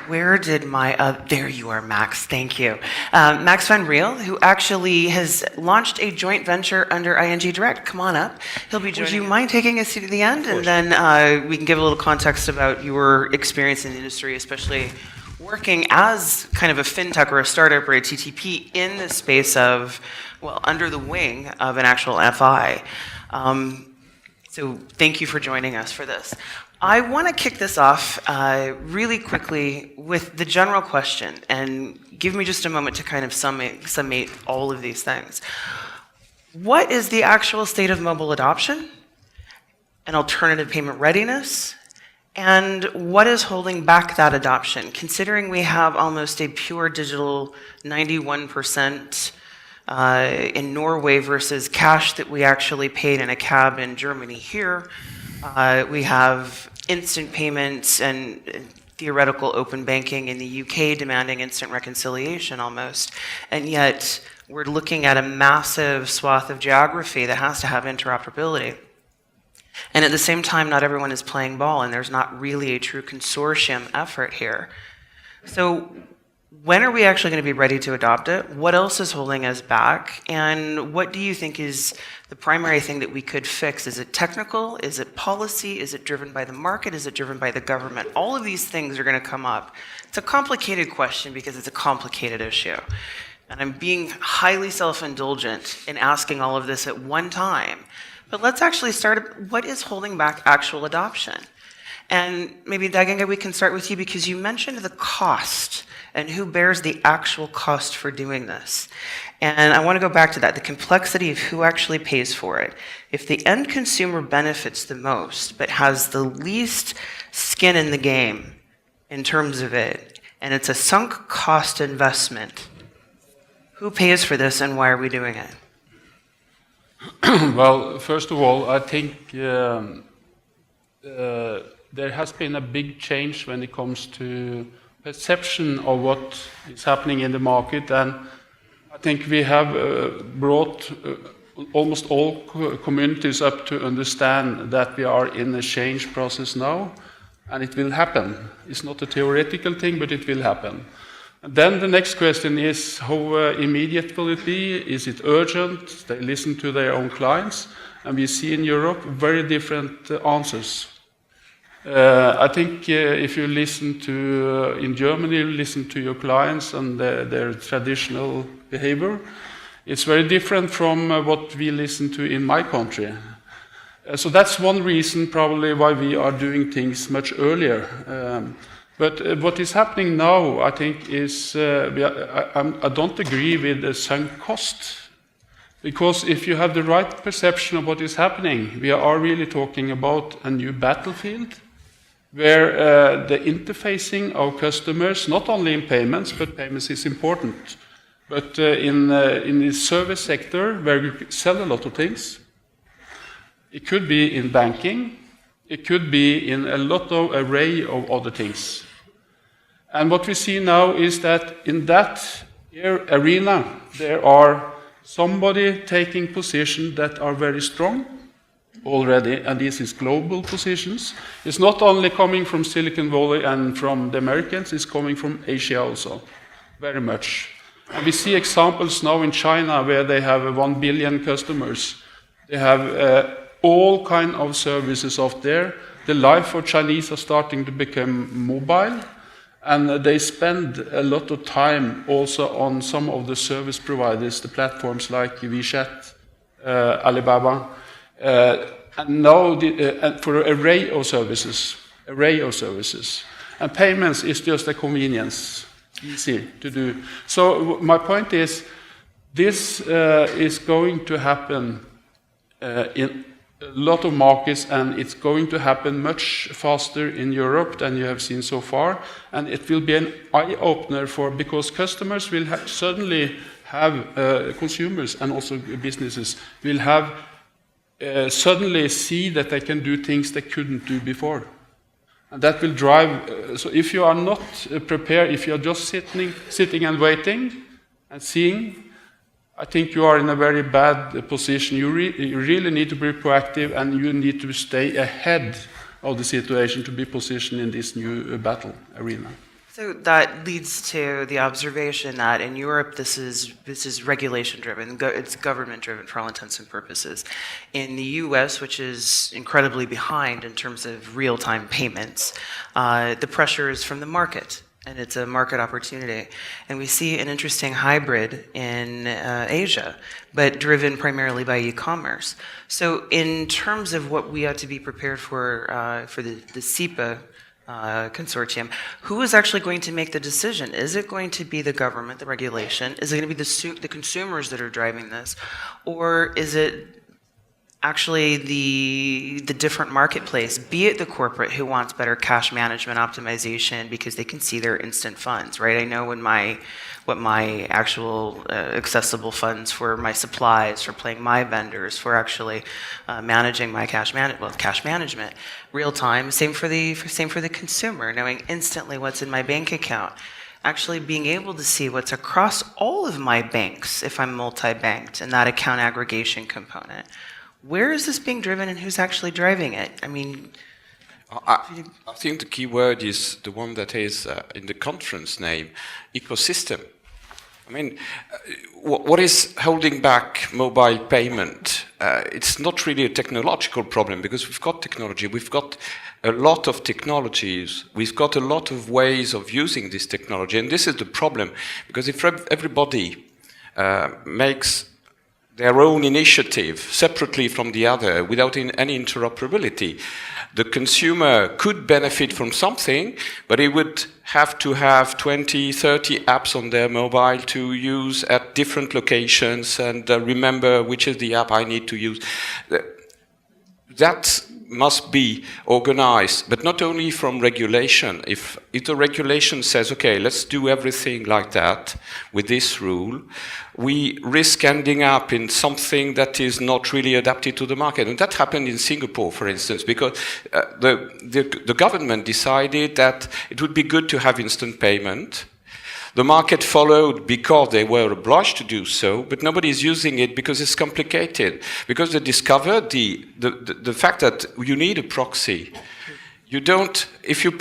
Where did my, there you are, Max, thank you. Max van Riel, who actually has launched a joint venture under ING Direct. Come on up. He'll be joining. Would you mind taking a seat at the end? And then we can give a little context about your experience in the industry, especially working as kind of a fintech or a startup or a TTP in the space of, well, under the wing of an actual FI. So thank you for joining us for this. I want to kick this off really quickly with the general question, and give me just a moment to kind of summate all of these things. What is the actual state of mobile adoption and alternative payment readiness? And what is holding back that adoption, considering we have almost a pure digital 91% in Norway versus cash that we actually paid in a cab in Germany here? We have instant payments and theoretical open banking in the UK demanding instant reconciliation almost. And yet we're looking at a massive swath of geography that has to have interoperability. And at the same time, not everyone is playing ball, and there's not really a true consortium effort here. So when are we actually going to be ready to adopt it? What else is holding us back? And what do you think is the primary thing that we could fix? Is it technical? Is it policy? Is it driven by the market? Is it driven by the government? All of these things are going to come up. It's a complicated question because it's a complicated issue. And I'm being highly self-indulgent in asking all of this at one time. But let's actually start, what is holding back actual adoption? And maybe, Dag-Inge, we can start with you because you mentioned the cost and who bears the actual cost for doing this. And I want to go back to that, the complexity of who actually pays for it. If the end consumer benefits the most, but has the least skin in the game in terms of it, and it's a sunk cost investment, who pays for this and why are we doing it? Well, first of all, I think there has been a big change when it comes to perception of what is happening in the market, and I think we have brought almost all communities up to understand that we are in a change process now, and it will happen. It's not a theoretical thing, but it will happen. And then the next question is, how immediate will it be? Is it urgent? They listen to their own clients, and we see in Europe very different answers. I think if you listen to, in Germany, listen to your clients and their traditional behavior, it's very different from what we listen to in my country. So that's one reason probably why we are doing things much earlier. But what is happening now, I think, is I don't agree with the sunk cost. Because if you have the right perception of what is happening, we are really talking about a new battlefield where the interfacing of customers, not only in payments, but payments is important, but in the service sector where we sell a lot of things. It could be in banking, it could be in a lot of array of other things. And what we see now is that in that arena, there are somebody taking positions that are very strong already, and this is global positions. It's not only coming from Silicon Valley and from the Americans, it's coming from Asia also, very much. And we see examples now in China where they have 1 billion customers. They have all kinds of services out there. The life of Chinese are starting to become mobile, and they spend a lot of time also on some of the service providers, the platforms like WeChat, Alibaba, and now for an array of services. And payments is just a convenience, easy to do. So my point is, this is going to happen in a lot of markets, and it's going to happen much faster in Europe than you have seen so far, and it will be an eye-opener because customers will suddenly have, consumers and also businesses will have suddenly see that they can do things they couldn't do before. And that will drive, so if you are not prepared, if you are just sitting and waiting and seeing, I think you are in a very bad position. You really need to be proactive, and you need to stay ahead of the situation to be positioned in this new battle arena. So that leads to the observation that in Europe this is regulation driven. It's government driven for all intents and purposes. In the U.S., which is incredibly behind in terms of real-time payments, the pressure is from the market, and it's a market opportunity. And we see an interesting hybrid in Asia, but driven primarily by e-commerce. So in terms of what we ought to be prepared for the SEPA consortium, who is actually going to make the decision? Is it going to be the government, the regulation? Is it going to be the consumers that are driving this? Or is it actually the different marketplace, be it the corporate who wants better cash management optimization because they can see their instant funds, right? I know what my actual accessible funds for my supplies, for paying my vendors, for actually managing my cash management, real time. Same for the consumer, knowing instantly what's in my bank account. Actually being able to see what's across all of my banks if I'm multi-banked and that account aggregation component. Where is this being driven and who's actually driving it? I mean, I think the key word is the one that is in the conference name, ecosystem. I mean, what is holding back mobile payment? It's not really a technological problem because we've got technology, we've got a lot of technologies, we've got a lot of ways of using this technology, and this is the problem because if everybody makes their own initiative separately from the other without any interoperability, the consumer could benefit from something, but he would have to have 20, 30 apps on their mobile to use at different locations and remember which is the app I need to use. That must be organized, but not only from regulation. If the regulation says, okay, let's do everything like that with this rule, we risk ending up in something that is not really adapted to the market. And that happened in Singapore, for instance, because the government decided that it would be good to have instant payment. The market followed because they were obliged to do so, but nobody is using it because it's complicated. Because they discovered the fact that you need a proxy. You don't, if you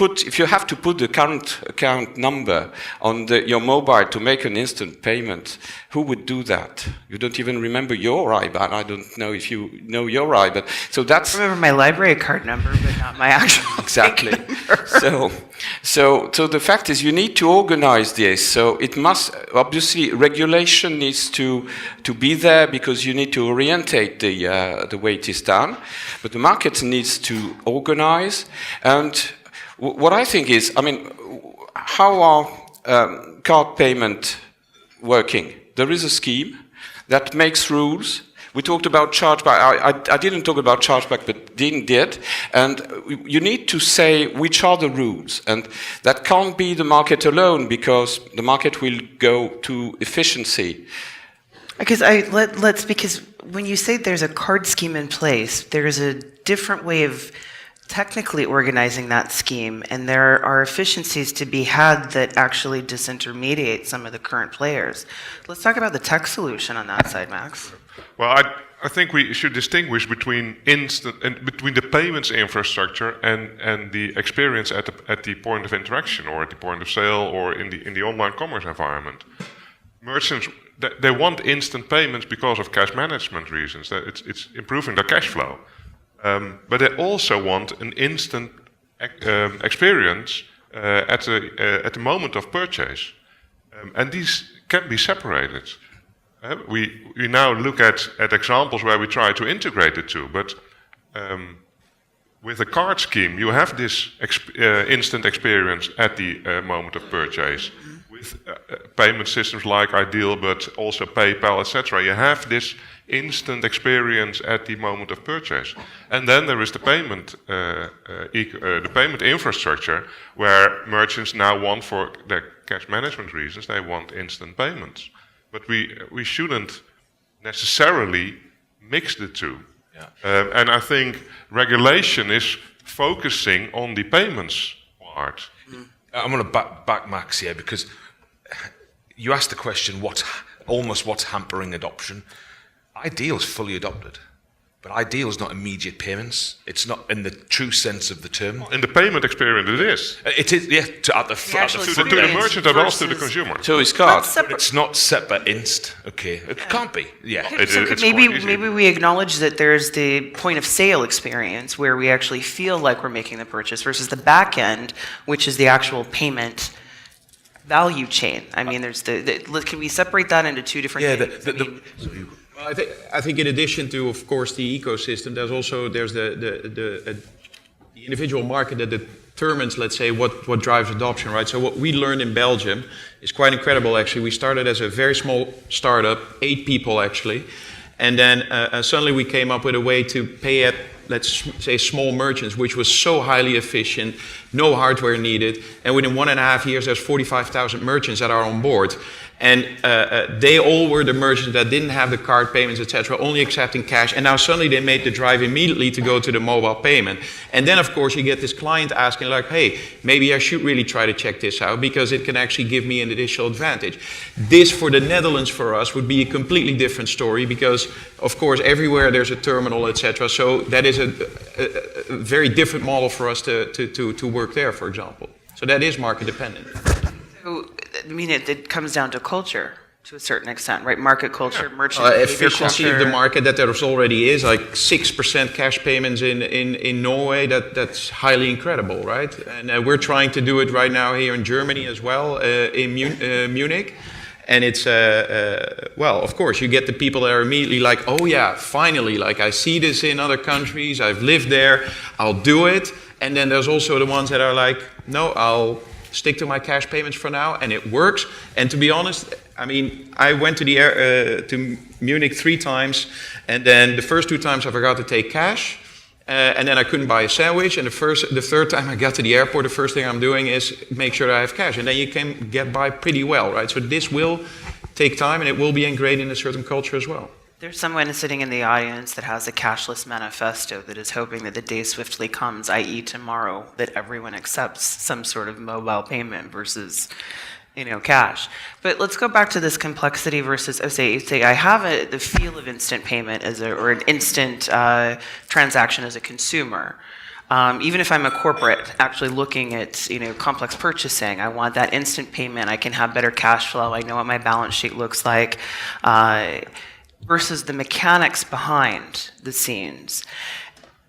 have to put the current account number on your mobile to make an instant payment, who would do that? You don't even remember your IBAN. I don't know if you know your IBAN. So that's... I remember my library card number, but not my actual exactly. So the fact is you need to organize this. So it must, obviously, regulation needs to be there because you need to orientate the way it is done. But the market needs to organize. And what I think is, I mean, how are card payment working? There is a scheme that makes rules. We talked about chargeback. I didn't talk about chargeback, but Dean did. And you need to say which are the rules. And that can't be the market alone because the market will go to efficiency. Because because when you say there's a card scheme in place, there's a different way of technically organizing that scheme, and there are efficiencies to be had that actually disintermediate some of the current players. Let's talk about the tech solution on that side, Max. Well, I think we should distinguish between between the payments infrastructure and the experience at the point of interaction or at the point of sale or in the online commerce environment. Merchants, they want instant payments because of cash management reasons. That it's improving their cash flow. But they also want an instant experience at the moment of purchase. And these can be separated. We now look at examples where we try to integrate the two, but with a card scheme, you have this instant experience at the moment of purchase. With payment systems like Ideal, but also PayPal, etc., you have this instant experience at the moment of purchase. And then there is the payment infrastructure, where merchants now want, for their cash management reasons, they want instant payments. But we shouldn't necessarily mix the two. Yeah. And I think regulation is focusing on the payments part. I'm going to back Max here, because you asked the question, what's hampering adoption? Ideal's fully adopted, But ideal is not immediate payments. It's not in the true sense of the term. In the payment experience, it is. It is, yeah, at the actual To the merchant as well as to the versus- consumer. So his card. It's not set by inst. Okay, it can't be. Yeah. So it's maybe quite easy. maybe we acknowledge that there's the point of sale experience where we actually feel like we're making the purchase versus the back end, which is the actual payment value chain. I mean, there's can we separate that into two different things? I mean, Well, I think in addition to, of course, the ecosystem, there's the individual market that determines, let's say, what drives adoption, right? So what we learned in Belgium is quite incredible, actually. We started as a very small startup, 8 people actually, and then suddenly we came up with a way to pay at, let's say, small merchants, which was so highly efficient, no hardware needed, and within 1.5 years, there's 45,000 merchants that are on board. And they all were the merchants that didn't have the card payments, etc., only accepting cash. And now suddenly they made the drive immediately to go to the mobile payment. And then, of course, you get this client asking like, hey, maybe I should really try to check this out because it can actually give me an additional advantage. This, for the Netherlands, for us, would be a completely different story because, of course, everywhere there's a terminal, etc. So that is a very different model for us to work there, for example. So that is market dependent. so, I mean, it comes down to culture to a certain extent, right? Market culture, merchant behavior Efficiency of the culture. market that there already is, like 6% cash payments in Norway, that's highly incredible, right? And we're trying to do it right now here in Germany as well, in Munich. And it's, well, of course, you get the people that are immediately like, oh yeah, finally, like I see this in other countries, I've lived there, I'll do it. And then there's also the ones that are like, no, I'll stick to my cash payments for now, and it works. And to be honest, I mean, I went to to Munich 3 times, and then the first 2 times I forgot to take cash, and then I couldn't buy a sandwich. And the third time I got to the airport, the first thing I'm doing is make sure that I have cash, and then you can get by pretty well, right? So this will take time, and it will be ingrained in a certain culture as well. There's someone sitting in the audience that has a cashless manifesto that is hoping that the day swiftly comes, i.e. tomorrow, that everyone accepts some sort of mobile payment versus, cash. But let's go back to this complexity versus, say I have the feel of instant payment or an instant transaction as a consumer. Even if I'm a corporate, actually looking at complex purchasing, I want that instant payment. I can have better cash flow. I know what my balance sheet looks like. Versus the mechanics behind the scenes.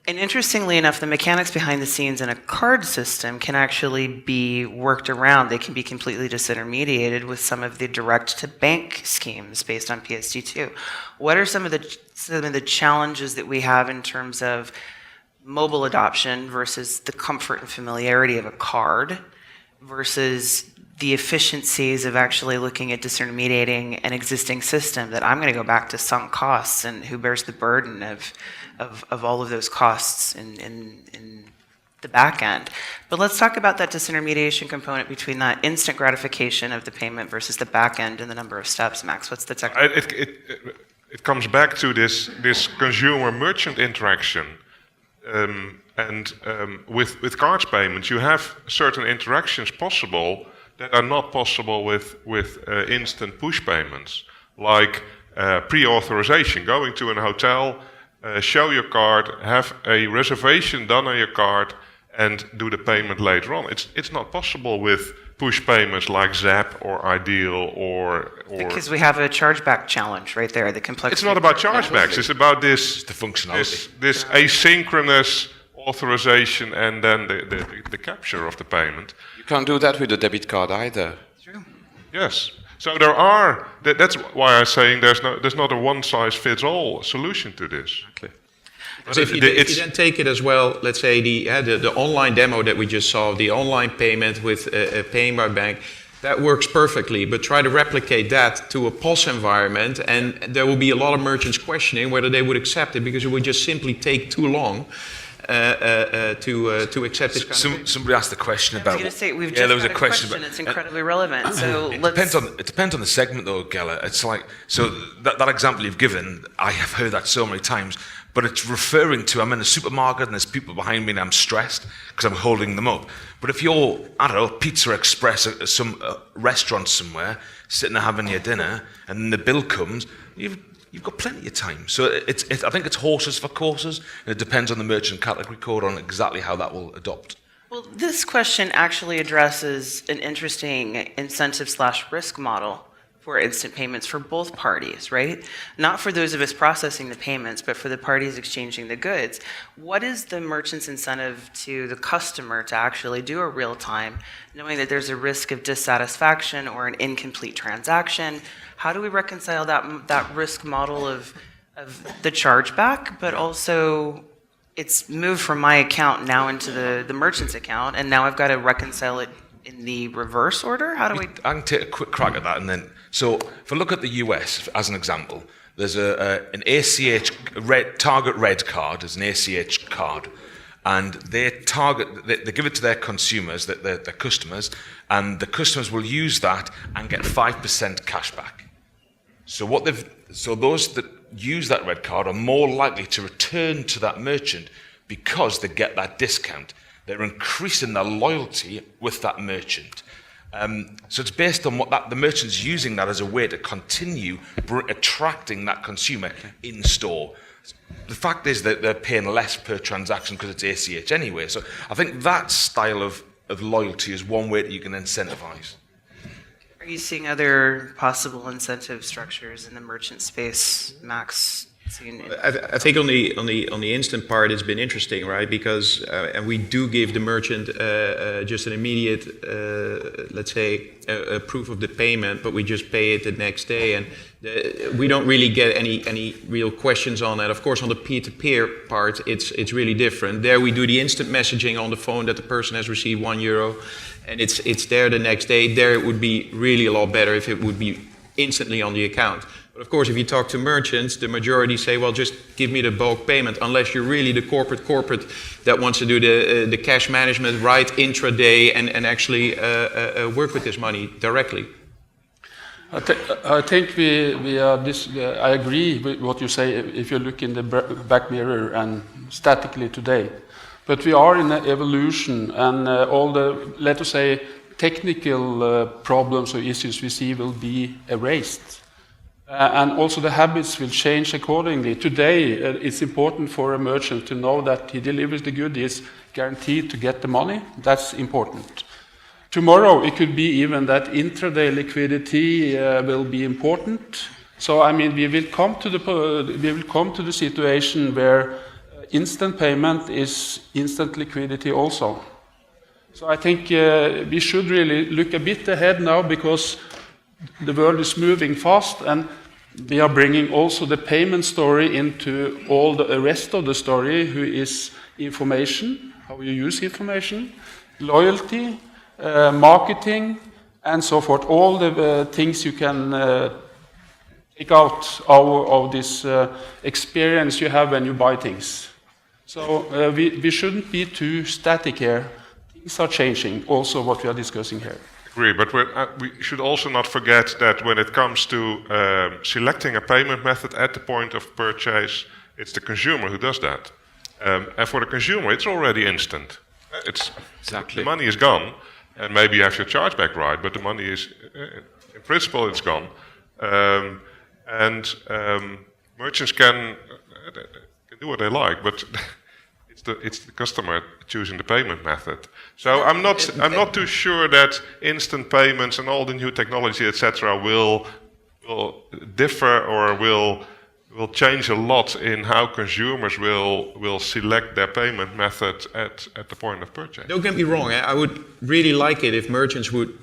And interestingly enough, the mechanics behind the scenes in a card system can actually be worked around. They can be completely disintermediated with some of the direct-to-bank schemes based on PSD2. What are some of the challenges that we have in terms of mobile adoption versus the comfort and familiarity of a card versus the efficiencies of actually looking at disintermediating an existing system that I'm going to go back to sunk costs and who bears the burden of all of those costs in the back end. But let's talk about that disintermediation component between that instant gratification of the payment versus the back end and the number of steps. Max, what's the technical? It comes back to this consumer-merchant interaction. With cards payments, you have certain interactions possible that are not possible with instant push payments, like pre-authorization, going to a hotel, show your card, have a reservation done on your card, and do the payment later on. It's not possible with push payments like Zap or Ideal or because we have a chargeback challenge right there. The complexity. It's not about chargebacks. It's about this the functionality. This asynchronous authorization and then the capture of the payment. You can't do that with a debit card either. True. Yes. So there are. That's why I'm saying there's not a one-size-fits-all solution to this. Exactly. So if you then take it as well, let's say the online demo that we just saw, the online payment with paying by bank, that works perfectly. But try to replicate that to a POS environment, and there will be a lot of merchants questioning whether they would accept it because it would just simply take too long to accept this kind of Somebody asked the question about. I was going to say we've there just was had a question. About, it's incredibly relevant. So it depends on the segment, though, Geller. It's like that example you've given. I have heard that so many times, but it's referring to I'm in a supermarket and there's people behind me and I'm stressed because I'm holding them up. But if you're, I don't know, Pizza Express at some restaurant somewhere, sitting there having your dinner, and then the bill comes, you've you've got plenty of time. So I think it's horses for courses, and it depends on the merchant category code on exactly how that will adopt. Well, this question actually addresses an interesting incentive/risk model for instant payments for both parties, right? Not for those of us processing the payments, but for the parties exchanging the goods. What is the merchant's incentive to the customer to actually do a real time, knowing that there's a risk of dissatisfaction or an incomplete transaction? How do we reconcile that risk model of the chargeback, but also it's moved from my account now into the merchant's account, and now I've got to reconcile it in the reverse order? How do we... I can take a quick crack at that, and then, so if I look at the US as an example, there's an ACH Target Red card, there's an ACH card, and they give it to their consumers, their customers, and the customers will use that and get 5% cash back. So those that use that red card are more likely to return to that merchant because they get that discount. They're increasing their loyalty with that merchant. So it's based on the merchant's using that as a way to continue attracting that consumer in store. The fact is that they're paying less per transaction because it's ACH anyway. So I think that style of loyalty is one way that you can incentivize. Are you seeing other possible incentive structures in the merchant space, Max? I think on the instant part, it's been interesting, right? Because and we do give the merchant just an immediate, let's say, a proof of the payment, but we just pay it the next day, and we don't really get any real questions on that. Of course, on the peer-to-peer part, it's really different. There we do the instant messaging on the phone that the person has received €1, and it's there the next day. There it would be really a lot better if it would be instantly on the account. But of course, if you talk to merchants, the majority say, well, just give me the bulk payment, unless you're really the corporate that wants to do the cash management right intraday and actually work with this money directly. I think I agree with what you say if you look in the back mirror and statically today. But we are in an evolution, and all the, let us say, technical problems or issues we see will be erased. And also the habits will change accordingly. Today, it's important for a merchant to know that he delivers the good, he is guaranteed to get the money. That's important. Tomorrow, it could be even that intraday liquidity will be important. So, I mean, we will come to the situation where instant payment is instant liquidity also. So I think we should really look a bit ahead now, because the world is moving fast, and we are bringing also the payment story into all the rest of the story, who is information, how you use information, loyalty, marketing, and so forth. All the things you can take out of this experience you have when you buy things. So we shouldn't be too static here. Things are changing, also what we are discussing here. Agree, but we should also not forget that when it comes to selecting a payment method at the point of purchase, it's the consumer who does that. And for the consumer, it's already instant. The money is gone, and maybe you have your chargeback right, but the money is, in principle, it's gone. Merchants can do what they like, but it's the customer choosing the payment method. So I'm not too sure that instant payments and all the new technology, etc., will differ or will change a lot in how consumers will select their payment method at the point of purchase. Don't get me wrong, I would really like it if merchants would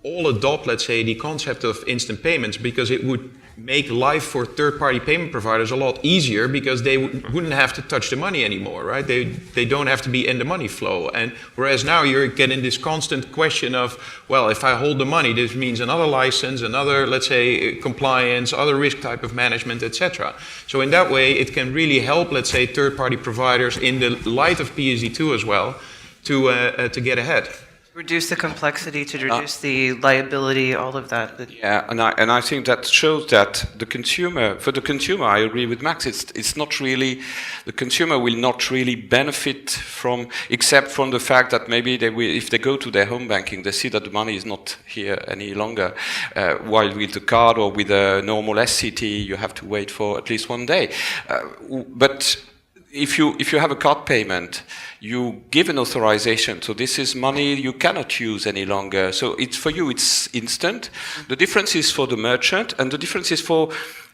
all adopt, let's say, the concept of instant payments, because it would make life for third-party payment providers a lot easier, because they wouldn't have to touch the money anymore, right? They don't have to be in the money flow. And whereas now you're getting this constant question of, well, if I hold the money, this means another license, another, let's say, compliance, other risk type of management, etc. So in that way, it can really help, let's say, third-party providers in the light of PSD2 as well, to get ahead. Reduce the complexity, to reduce the liability, all of that. Yeah, and I think that shows that the consumer, for the consumer, I agree with Max. It's not really, the consumer will not really benefit from, except from the fact that maybe they will, if they go to their home banking, they see that the money is not here any longer. While with the card or with a normal SCT, you have to wait for at least 1 day. But if you have a card payment, you give an authorization. So this is money you cannot use any longer. So it's for you, it's instant. The difference is for the merchant, and the difference is for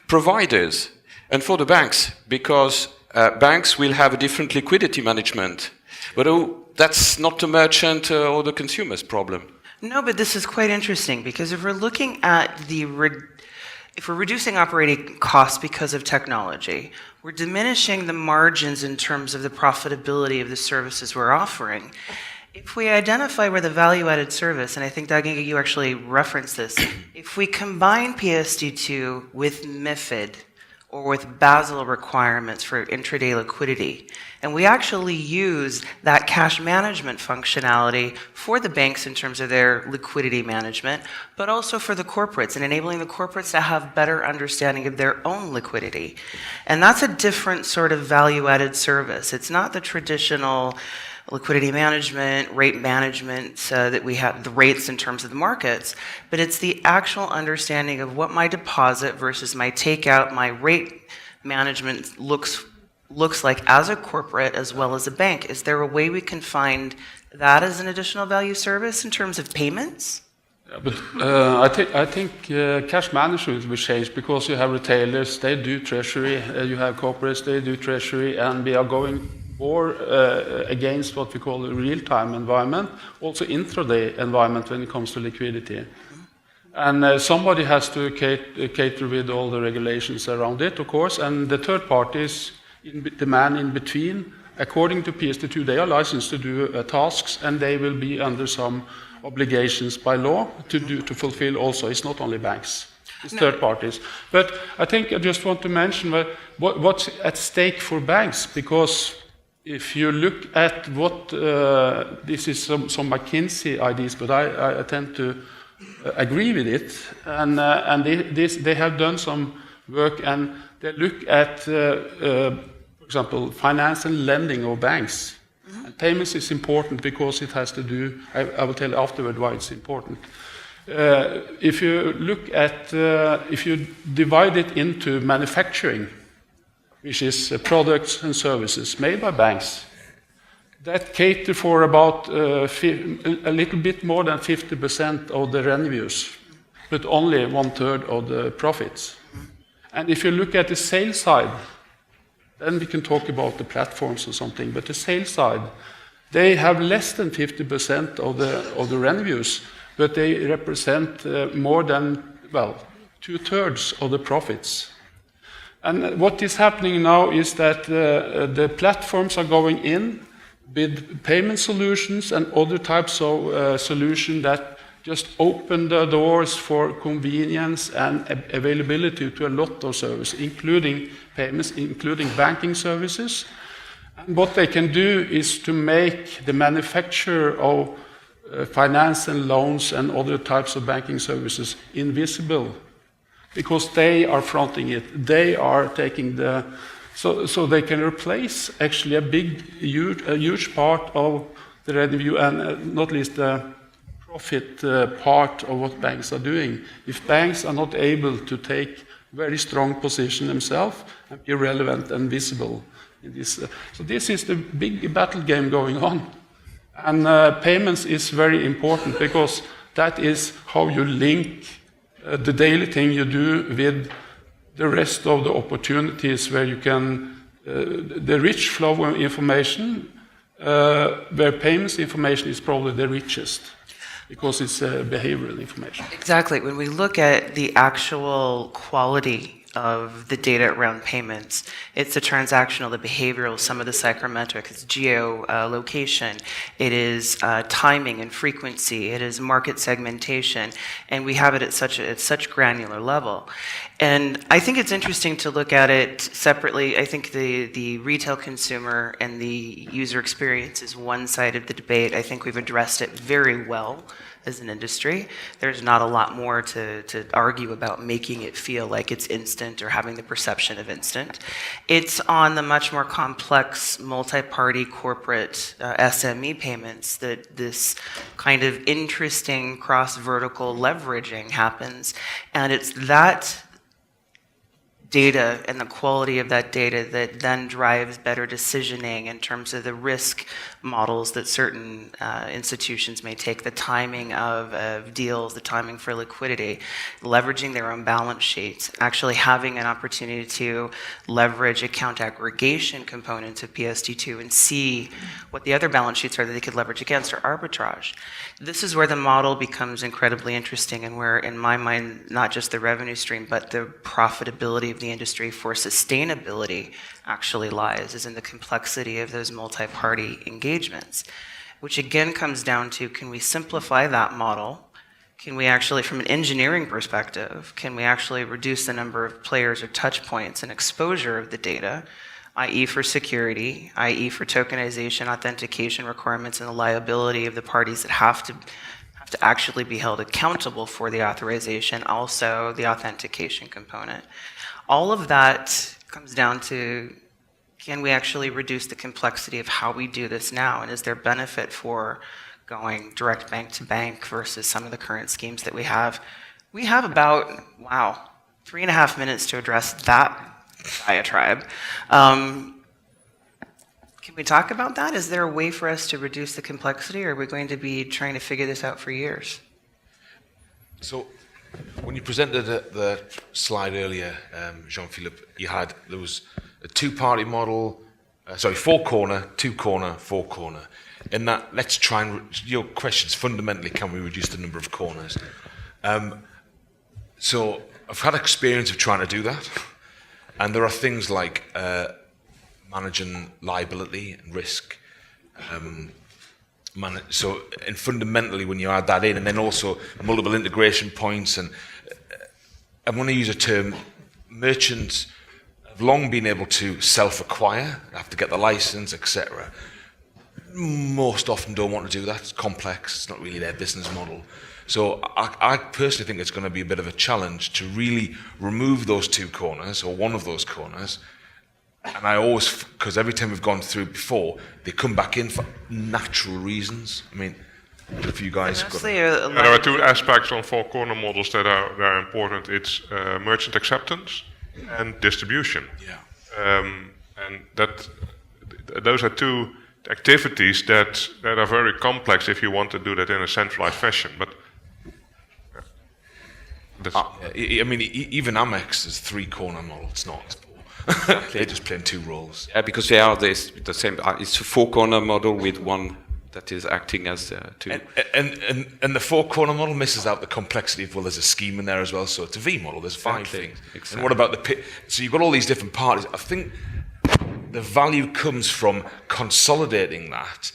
providers and for the banks, because banks will have a different liquidity management. But that's not the merchant or the consumer's problem. No, but this is quite interesting, because if we're looking at if we're reducing operating costs because of technology, we're diminishing the margins in terms of the profitability of the services we're offering. If we identify where the value-added service, and I think, Dag-Inge, you actually referenced this, if we combine PSD2 with MiFID or with Basel requirements for intraday liquidity, and we actually use that cash management functionality for the banks in terms of their liquidity management, but also for the corporates, and enabling the corporates to have better understanding of their own liquidity. And that's a different sort of value-added service. It's not the traditional liquidity management, rate management, that we have, the rates in terms of the markets, but it's the actual understanding of what my deposit versus my takeout, my rate management looks like as a corporate as well as a bank. Is there a way we can find that as an additional value service in terms of payments? Yeah, but I think cash management will change, because you have retailers, they do treasury, you have corporates, they do treasury, and we are going more against what we call a real-time environment, also intraday environment when it comes to liquidity. And somebody has to cater with all the regulations around it, of course, and the third parties, the man in between, according to PSD2, they are licensed to do tasks, and they will be under some obligations by law to fulfill also. It's not only banks, it's third parties. But I think I just want to mention what's at stake for banks, because if you look at what, this is some McKinsey ideas, but I tend to agree with it, and they have done some work, and they look at, for example, finance and lending of banks. Mm-hmm. And payments is important because it has to do, I will tell you afterward why it's important. If you look at, if you divide it into manufacturing, which is products and services made by banks, that cater for about a little bit more than 50% of the revenues, but only 1/3 of the profits. And if you look at the sales side, then we can talk about the platforms or something, but the sales side, they have less than 50% of the revenues, but they represent more than, well, 2/3 of the profits. And what is happening now is that the platforms are going in with payment solutions and other types of solutions that just open the doors for convenience and availability to a lot of services, including payments, including banking services. And what they can do is to make the manufacturer of finance and loans and other types of banking services invisible, because they are fronting it, they are taking the, so they can replace actually a huge part of the revenue, and not least the profit part of what banks are doing. If banks are not able to take very strong position themselves and be relevant and visible in this, so this is the big battle game going on, and payments is very important, because that is how you link the daily thing you do with the rest of the opportunities where you can, the rich flow of information, where payments information is probably the richest, because it's behavioral information. Exactly. When we look at the actual quality of the data around payments. It's the transactional, the behavioral, some of the psychometric, it's geolocation, it is timing and frequency, it is market segmentation, and we have it at such granular level. And I think it's interesting to look at it separately. I think the retail consumer and the user experience is one side of the debate. I think we've addressed it very well as an industry. There's not a lot more to argue about making it feel like it's instant or having the perception of instant. It's on the much more complex multi-party corporate SME payments that this kind of interesting cross-vertical leveraging happens. And it's that data and the quality of that data that then drives better decisioning in terms of the risk models that certain institutions may take, the timing of deals, the timing for liquidity, leveraging their own balance sheets, actually having an opportunity to leverage account aggregation components of PSD2 and see what the other balance sheets are that they could leverage against or arbitrage. This is where the model becomes incredibly interesting and where, in my mind, not just the revenue stream, but the profitability of the industry for sustainability actually lies, is in the complexity of those multi-party engagements, which again comes down to, can we simplify that model? Can we actually, from an engineering perspective, can we actually reduce the number of players or touch points and exposure of the data, i.e. for security, i.e. for tokenization, authentication requirements, and the liability of the parties that have to actually be held accountable for the authorization, also the authentication component. All of that comes down to, can we actually reduce the complexity of how we do this now, and is there benefit for going direct bank to bank versus some of the current schemes that we have? We have about, 3.5 minutes to address that diatribe. Can we talk about that? Is there a way for us to reduce the complexity, or are we going to be trying to figure this out for years? So, when you presented the slide earlier, Jean-Philippe, there was a two-party model, four-corner, two-corner, four-corner. In that, let's try and, your question's fundamentally, can we reduce the number of corners? So, I've had experience of trying to do that, and there are things like managing liability and risk. And fundamentally, when you add that in, and then also multiple integration points, and I'm going to use a term, merchants have long been able to self-acquire, have to get the license, etc. Most often don't want to do that. It's complex. It's not really their business model. So I personally think it's going to be a bit of a challenge to really remove those two corners, or one of those corners. And I always, because every time we've gone through before, they come back in for natural reasons. I mean, if you guys... There are two aspects on four-corner models that are very important. It's merchant acceptance and distribution. Yeah. And those are two activities that are very complex if you want to do that in a centralized fashion. But I mean, even Amex is three-corner model. It's not. They're just playing two roles. Yeah, because they are the same. It's a four-corner model with one that is acting as two. And the four-corner model misses out the complexity of, well, there's a scheme in there as well, so it's a V model. There's five things. Exactly. And what about the pit? So you've got all these different parties. I think the value comes from consolidating that.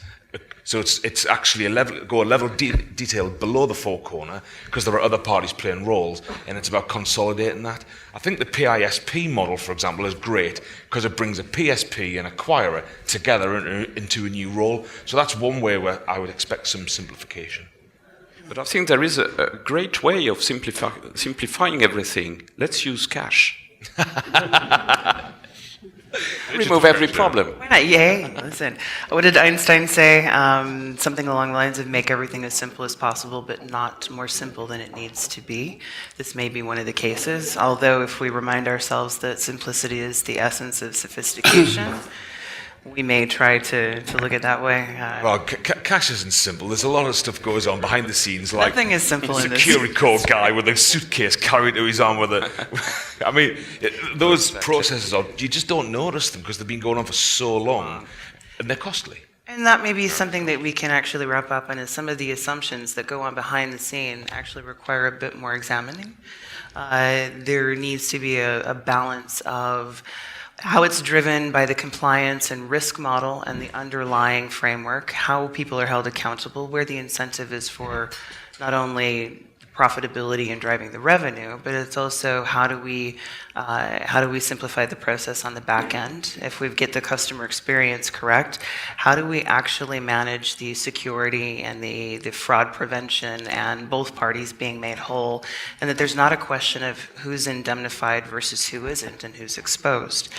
So it's actually a level detail below the four-corner, because there are other parties playing roles, and it's about consolidating that. I think the PISP model, for example, is great because it brings a PSP and acquirer together into a new role. So that's one way where I would expect some simplification. But I think there is a great way of simplifying everything. Let's use cash. Remove every problem. Why not? Yay. Listen, what did Einstein say? Something along the lines of make everything as simple as possible, but not more simple than it needs to be. This may be one of the cases, although if we remind ourselves that simplicity is the essence of sophistication, we may try to look at it that way. Well, cash isn't simple. There's a lot of stuff goes on behind the scenes, like nothing is simple in this. Security code guy with a suitcase carried to his arm with a... I mean, those processes, you just don't notice them because they've been going on for so long, and they're costly. And that may be something that we can actually wrap up on, is some of the assumptions that go on behind the scene actually require a bit more examining. There needs to be a balance of how it's driven by the compliance and risk model and the underlying framework, how people are held accountable, where the incentive is for not only profitability and driving the revenue, but it's also how do we simplify the process on the back end? If we get the customer experience correct, how do we actually manage the security and the fraud prevention and both parties being made whole, and that there's not a question of who's indemnified versus who isn't and who's exposed,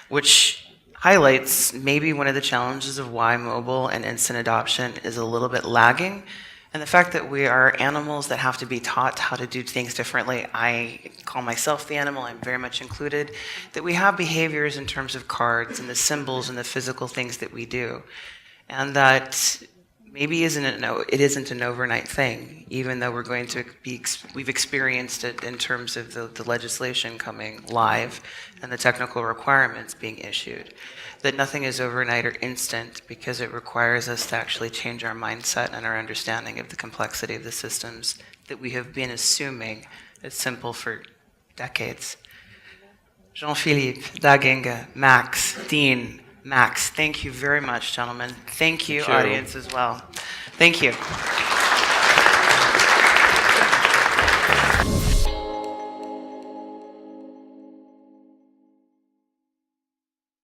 which highlights maybe one of the challenges of why mobile and instant adoption is a little bit lagging. And the fact that we are animals that have to be taught how to do things differently, I call myself the animal, I'm very much included, that we have behaviors in terms of cards and the symbols and the physical things that we do. And that maybe it isn't an overnight thing, even though we've experienced it in terms of the legislation coming live and the technical requirements being issued. That nothing is overnight or instant, because it requires us to actually change our mindset and our understanding of the complexity of the systems that we have been assuming is simple for decades. Jean-Philippe, Dag-Inge, Max, Dean, Max, thank you very much, gentlemen. Thank you, audience, as well. Thank you.